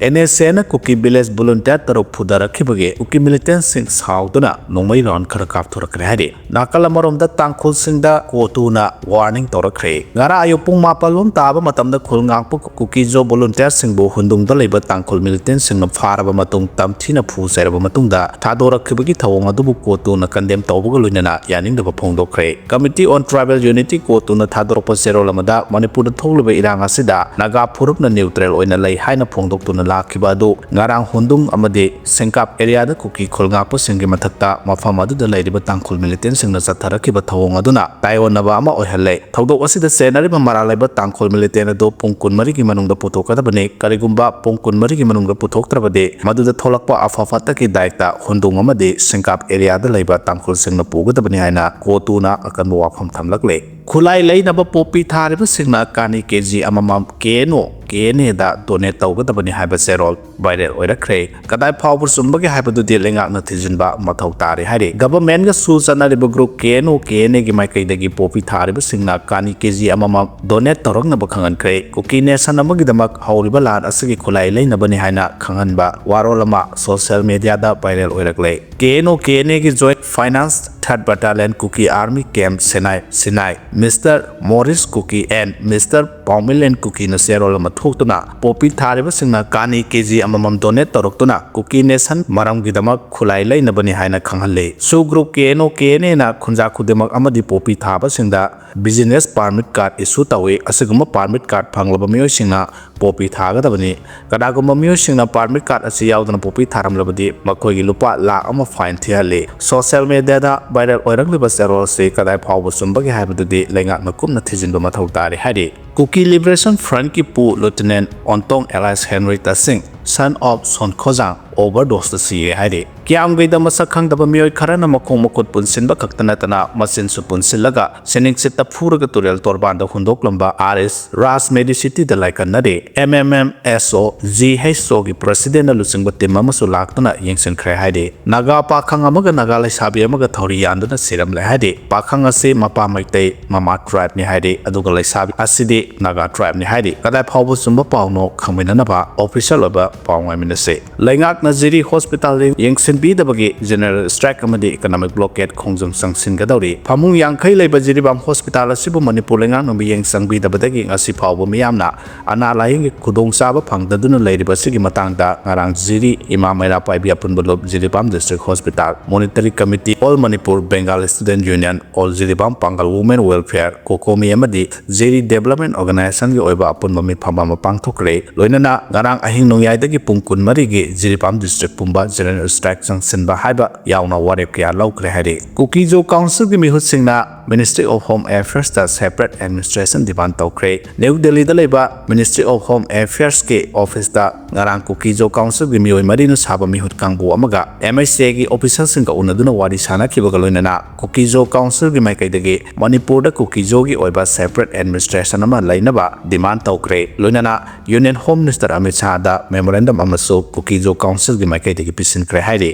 NSN Kuki village volunteer taruk furakpei Kuki militant sing sauduna nongmai ron khara kapthorakhre hadi nakala maromda tangkhul singda kotuna warning torakhre ngara ayupung mapalom taba matamda khulngangpu Kuki jo volunteer singbu hundungda leiba tangkhul militant singna pharaba matung tamthina phu seraba matungda thadorakhibagi thawong adubu kotuna condemn tawbuga luinana yaningdaba phongdokhre Committee on Tribal Unity kotuna thadorpa serolamada Manipur tholiba irang asida Naga phurupna neutral oina lei haina phongdoktuna lakibadu ngarang hundung amade sengkap area da Kuki kholngakpo singi mathakta mafam aduda leiriba tangkhul militant singna chatharakiba thawong aduna taiwonaba ama oihale thawdok asida senariba maralaiba tangkhul militant ado pungkun mari gi manungda puthokadabane karigumba pungkun mari gi manungda puthoktrabade maduda tholakpa afafata ki daikta hundung amade sengkap area da leiba tangkhul singna pugadabane haina kotuna akanba wafam thamlakle khulai leinaba popi thariba singna kani kg amamam kene da donate tawgadabani haiba serol viral oirakre kadai phawbur sumbagi haibadu de lengakna thijinba mathau tare haire government ga su sanariba group kene gi maikai dagi popi thariba singna kani kg amama donate tawrokna ba khangan kre Kuki nation amagi damak hauriba lan asagi khulai leinabani haina khanganba warolama social media da viral oirakle kene gi joint finance 3rd Battalion Kuki Army Camp Sinai Mr. Morris Kuki and Mr. Paumil and Kuki na serol mathukuna popi thariba singna kani kg amamam donate toroktuna Kuki nation maram gidamak khulai leinabani haina khanghalle su group kene na khunja khudemak amadi popi thaba singda business permit card issue tawe asaguma permit card phanglaba miyoi singna popi thagadabani kadaguma miyoi singna permit card asi yaudana popi tharamlabadi makhoigi lupa lakh ama fine thihalle social media da viral oiragliba serol se kadai phawbu sumbagi haibadudi lengak makumna thijinba mathau tare haide Kuki Liberation Front ki pu Lieutenant Ontong Elias Henry Tasing son of Son Khojang overdose sire haide Kiam gaida masak khangdaba miyoi kharana makhong makut punsinba kaktana tana masin su punsilaga sening sita phuraga turel torbanda hundoklamba RS Ras Medicity da laikanade MMMSO GHSO gi president na lusingba timma masu laktana yengsen khre haide Naga pakhang amaga Naga laisabi amaga thori yanduna siramle haide pakhang ase mapa maitai mama tribe ni haide aduga laisabi aside Naga tribe ni haide kadai phawbu sumba pawno khangminana ba official oba pawngai minase laingak Naziri hospital yengsen bidabagi general strike amadi economic blockade khongjong sangsin gadori phamung yangkhai leiba jiribam hospital asibu Manipur lengang no yeng sangbidabadagi ngasi phawbu miyamna ana laing khudong saba phangdaduna leiriba sigi matangda ngarang jiri ima maira paibi apunbolob jiribam district hospital monetary committee all Manipur Bengal student union all jiribam pangal women welfare kokomi amadi jiri development organization gi oiba apunbami phamba pangthokre loinana ngarang ahing nongyai pungkun marigi jiribam district pumba general strike sinba haiba yauna warep kya laukre hare Kuki jo council gi mihut singna Ministry of Home Affairs ta separate administration diban tawkre New Delhi da leba Ministry of Home Affairs ke office da ngarang Kuki jo council gi mioi marinu saba mihut kangbu amaga MSA gi officer singa unaduna wari sana kibaga loinana Kuki jo council gi maikai dagi Manipur da Kuki jo gi oiba separate administration ama lainaba demand tawkre loinana Union Home Minister Amit Shah da memorandum amaso Kuki jo council gi maikai dagi pisin kre haire